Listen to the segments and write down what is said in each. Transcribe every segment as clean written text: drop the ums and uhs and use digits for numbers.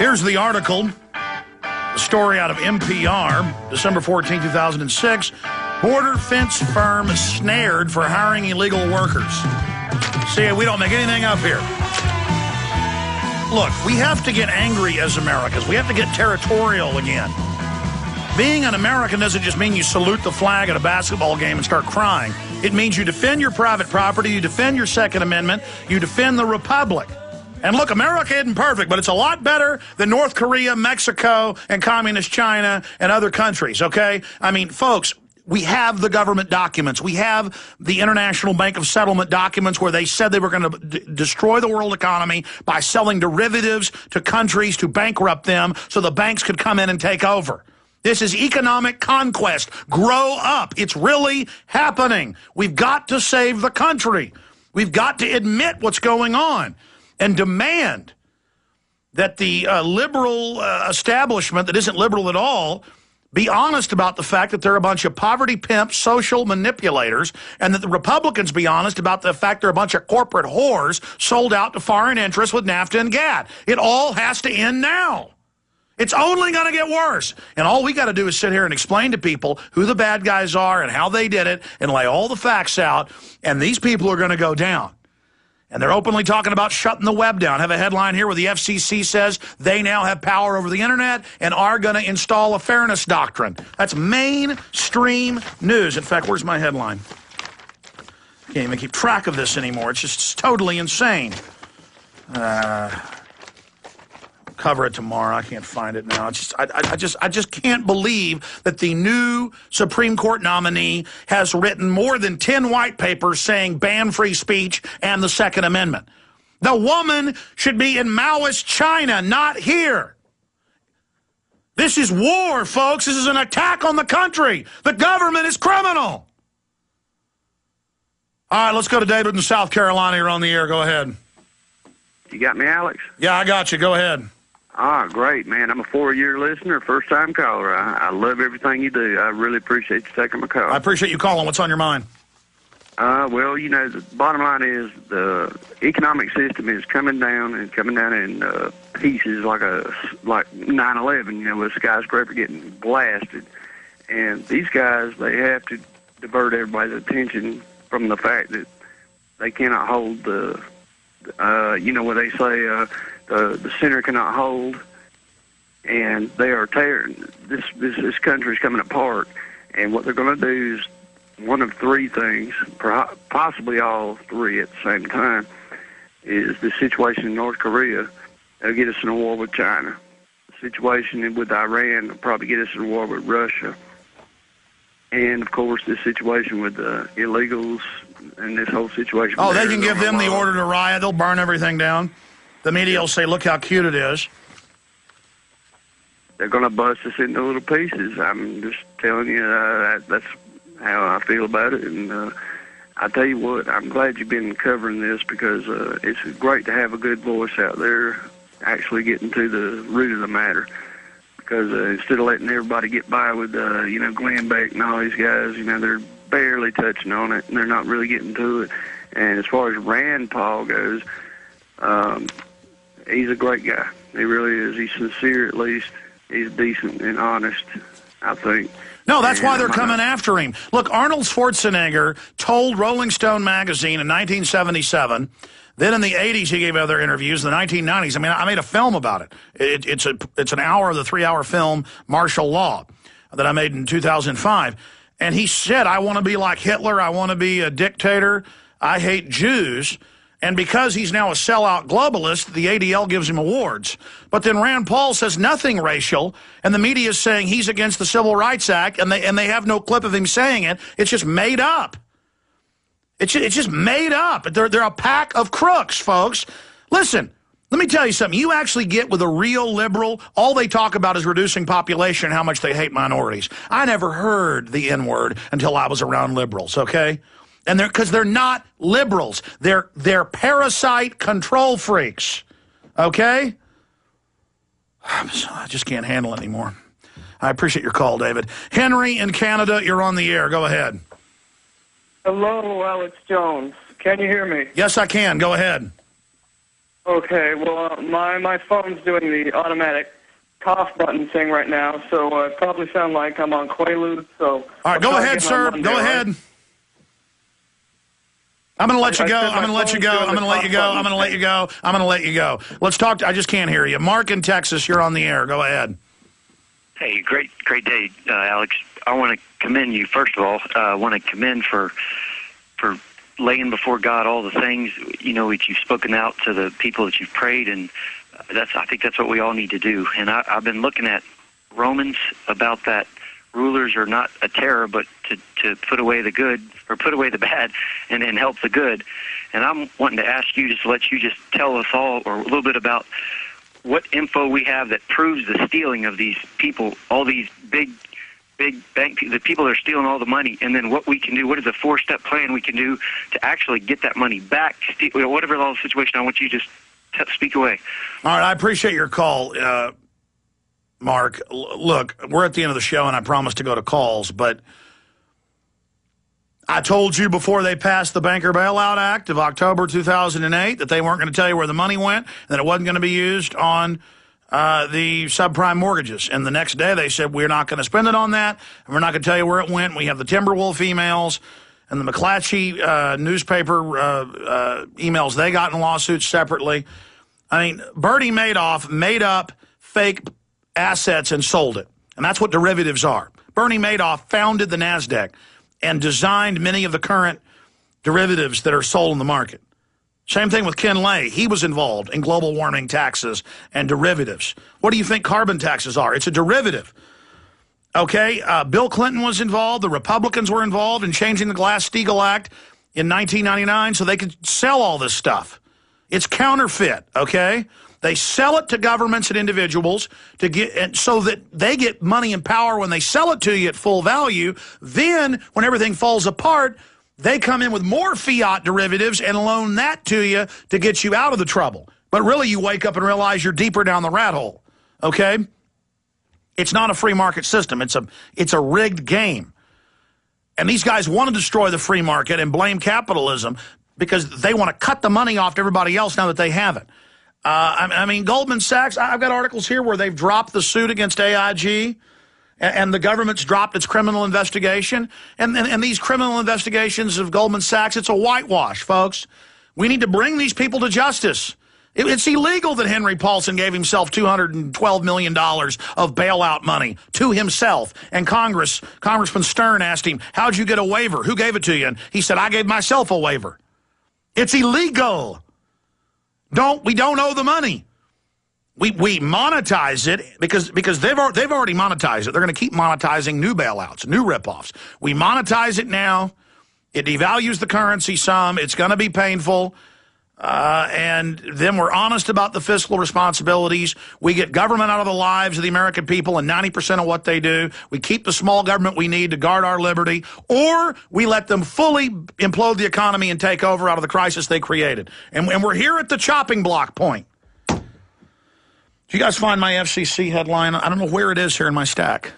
Here's the article, a story out of mp4, December 14, 2006. Border fence firm snared for hiring illegal workers. See, we don't make anything up here. Look, we have to get angry as Americans. We have to get territorial again. Being an American doesn't just mean you salute the flag at a basketball game and start crying. It means you defend your private property, you defend your Second Amendment, you defend the Republic. And look, America isn't perfect, but it's a lot better than North Korea, Mexico, and communist China and other countries, okay? I mean, folks, we have the government documents. We have the International Bank of Settlement documents where they said they were going to destroy the world economy by selling derivatives to countries to bankrupt them so the banks could come in and take over. This is economic conquest. Grow up. It's really happening. We've got to save the country. We've got to admit what's going on and demand that the liberal establishment that isn't liberal at all be honest about the fact that they're a bunch of poverty pimps, social manipulators, and that the Republicans be honest about the fact they're a bunch of corporate whores sold out to foreign interests with NAFTA and GATT. It all has to end now. It's only going to get worse. And all we got to do is sit here and explain to people who the bad guys are and how they did it and lay all the facts out, and these people are going to go down. And they're openly talking about shutting the web down. I have a headline here where the FCC says they now have power over the internet and are going to install a fairness doctrine. That's mainstream news. In fact, where's my headline? Can't even keep track of this anymore. It's totally insane. Cover it tomorrow. I can't find it now. I just can't believe that the new Supreme Court nominee has written more than 10 white papers saying ban free speech and the Second Amendment. The woman should be in Maoist China, not here. This is war, folks. This is an attack on the country. The government is criminal. All right, let's go to David in South Carolina. You're on the air. Go ahead. You got me, Alex? Yeah, I got you. Go ahead. Ah, great, man. I'm a 4-year listener, first-time caller. I love everything you do. I really appreciate you taking my call. I appreciate you calling. What's on your mind? Well, you know, the bottom line is the economic system is coming down in pieces like 9/11, you know, with a skyscraper getting blasted. And these guys, they have to divert everybody's attention from the fact that they cannot hold you know what they say, the center cannot hold, and they are tearing this country's coming apart. And what they're going to do is one of three things, possibly all three at the same time, is the situation in North Korea. They'll get us in a war with China. The situation with Iran will probably get us in a war with Russia. And, of course, this situation with the illegals and this whole situation. Oh, they can give them the order to riot. They'll burn everything down. The media will say, look how cute it is. They're going to bust us into little pieces. I'm just telling you, that's how I feel about it. And I tell you what, I'm glad you've been covering this because it's great to have a good voice out there actually getting to the root of the matter. Because instead of letting everybody get by with, you know, Glenn Beck and all these guys, you know, they're barely touching on it, and they're not really getting to it. And as far as Rand Paul goes, he's a great guy. He really is. He's sincere, at least. He's decent and honest, I think. No, that's why they're coming after him. Look, Arnold Schwarzenegger told Rolling Stone magazine in 1977, then in the 80s he gave other interviews, in the 1990s. I mean, I made a film about it. It's an hour of the 3-hour film, Martial Law, that I made in 2005. And he said, I want to be like Hitler. I want to be a dictator. I hate Jews. And because he's now a sellout globalist, the ADL gives him awards. But then Rand Paul says nothing racial, and the media is saying he's against the Civil Rights Act, and they have no clip of him saying it. It's just made up. It's just made up. They're a pack of crooks, folks. Listen, let me tell you something. You actually get with a real liberal, all they talk about is reducing population and how much they hate minorities. I never heard the N-word until I was around liberals, okay? And because they're not liberals. They're parasite control freaks. Okay? I just can't handle it anymore. I appreciate your call, David. Henry in Canada, you're on the air. Go ahead. Hello, Alex Jones. Can you hear me? Yes, I can. Go ahead. Okay, well, my phone's doing the automatic cough button thing right now, so I probably sound like I'm on Quaaludes. So all right, go ahead, sir. Go ahead. Right? I'm going to let you go. I'm going to let you go. I'm going to let you go. I'm going to let you go. I'm going to let you go. Let's talk. I just can't hear you. Mark in Texas, you're on the air. Go ahead. Hey, great day, Alex. I want to commend you. First of all, I want to commend for laying before God all the things, you know, that you've spoken out to the people that you've prayed, and I think that's what we all need to do. And I've been looking at Romans about that rulers are not a terror, but to put away the good, or put away the bad, and then help the good. And I'm wanting to ask you, just to let you just tell us all, or a little bit about what info we have that proves the stealing of these people, all these big bank, the people that are stealing all the money, and then what we can do. What is a 4-step plan we can do to actually get that money back? Whatever the situation, I want you to just speak away. All right, I appreciate your call, Mark. Look, we're at the end of the show, and I promised to go to calls, but I told you before they passed the Banker Bailout Act of October 2008 that they weren't going to tell you where the money went, and that it wasn't going to be used on the subprime mortgages. And the next day they said, we're not going to spend it on that, and we're not going to tell you where it went. We have the Timberwolf emails and the McClatchy newspaper emails they got in lawsuits separately. I mean, Bernie Madoff made up fake assets and sold it. And that's what derivatives are. Bernie Madoff founded the NASDAQ and designed many of the current derivatives that are sold in the market. Same thing with Ken Lay. He was involved in global warming taxes and derivatives. What do you think carbon taxes are? It's a derivative. Okay, Bill Clinton was involved. The Republicans were involved in changing the Glass-Steagall Act in 1999 so they could sell all this stuff. It's counterfeit, okay? They sell it to governments and individuals to get, so that they get money and power when they sell it to you at full value. Then, when everything falls apart, they come in with more fiat derivatives and loan that to you to get you out of the trouble. But really, you wake up and realize you're deeper down the rat hole, okay? It's not a free market system. It's a rigged game. And these guys want to destroy the free market and blame capitalism because they want to cut the money off to everybody else now that they have it. I mean, Goldman Sachs, I've got articles here where they've dropped the suit against AIG, and the government's dropped its criminal investigation. And these criminal investigations of Goldman Sachs, it's a whitewash, folks. We need to bring these people to justice. It's illegal that Henry Paulson gave himself $212 million of bailout money to himself. And Congressman Stern asked him, how'd you get a waiver? Who gave it to you? And he said, I gave myself a waiver. It's illegal. We don't owe the money. We monetize it because they've already monetized it. They're going to keep monetizing new bailouts, new ripoffs. We monetize it now. It devalues the currency some. It's going to be painful. And then we're honest about the fiscal responsibilities. We get government out of the lives of the American people and 90% of what they do. We keep the small government we need to guard our liberty, or we let them fully implode the economy and take over out of the crisis they created. And we're here at the chopping block point. Do you guys find my FCC headline? I don't know where it is here in my stack.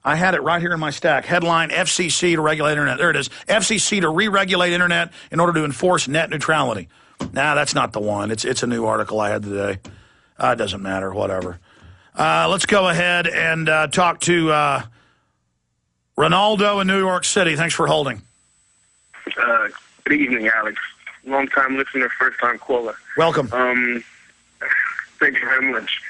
I had it right here in my stack. Headline, FCC to regulate Internet. There it is. FCC to re-regulate Internet in order to enforce net neutrality. Nah, that's not the one. It's a new article I had today. It doesn't matter, whatever. Let's go ahead and talk to Ronaldo in New York City. Thanks for holding. Good evening, Alex. Long-time listener, first-time caller. Welcome. Thank you very much.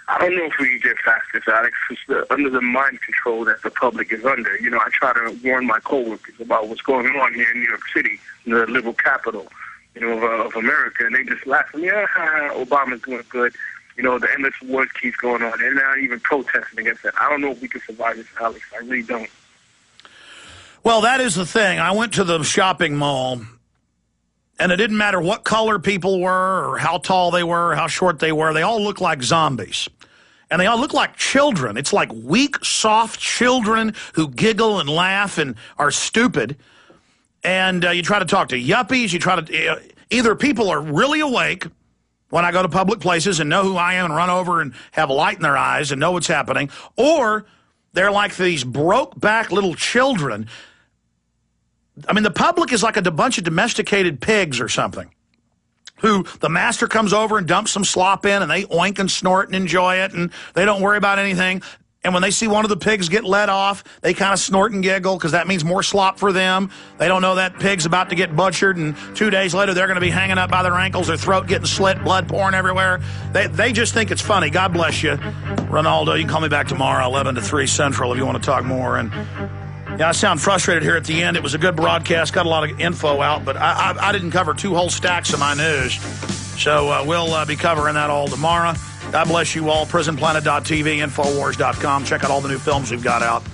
I don't know if we can get past this, Alex. It's under the mind control that the public is under. You know, I try to warn my coworkers about what's going on here in New York City, the liberal capital, of America, and they just laugh at me. Obama's doing good. The endless wars keeps going on. They're not even protesting against that. I don't know if we can survive this, Alex. I really don't. Well, that is the thing. I went to the shopping mall, and it didn't matter what color people were or how tall they were or how short they were. They all looked like zombies. And they all look like children. It's like weak, soft children who giggle and laugh and are stupid. And you try to talk to yuppies. You try to either people are really awake when I go to public places and know who I am and run over and have a light in their eyes and know what's happening, or they're like these broke-back little children. I mean, the public is like a bunch of domesticated pigs or something. who the master comes over and dumps some slop in, and they oink and snort and enjoy it, and they don't worry about anything. And when they see one of the pigs get let off, they kind of snort and giggle because that means more slop for them. They don't know that pig's about to get butchered, and 2 days later they're going to be hanging up by their ankles, their throat getting slit, blood pouring everywhere. They just think it's funny. God bless you, Ronaldo. You can call me back tomorrow, 11 to 3 Central, if you want to talk more. And yeah, I sound frustrated here at the end. It was a good broadcast, got a lot of info out, but I didn't cover 2 whole stacks of my news. So we'll be covering that all tomorrow. God bless you all. PrisonPlanet.tv, Infowars.com. Check out all the new films we've got out.